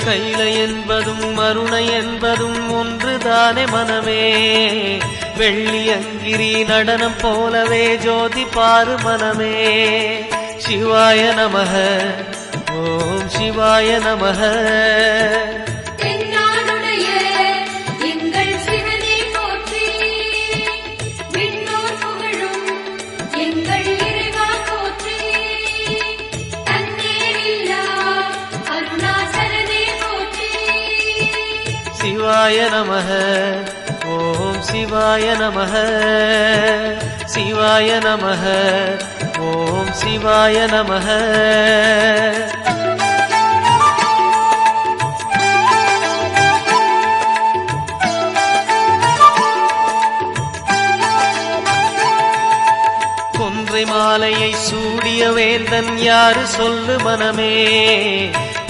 கைலை என்பதும் மருணை என்பதும் ஒன்றுதானே மனமே. வெள்ளியங்கிரி நடனம் போலவே ஜோதி பாரு மனமே. சிவாய நமக ஓம் சிவாய நமக. சிவாய நமக ஓம் சிவாய நமக. சிவாய நமக ஓம் சிவாய நமக. கொன்றை மாலையை சூடிய வேந்தன் யாரு சொல்லு மனமே.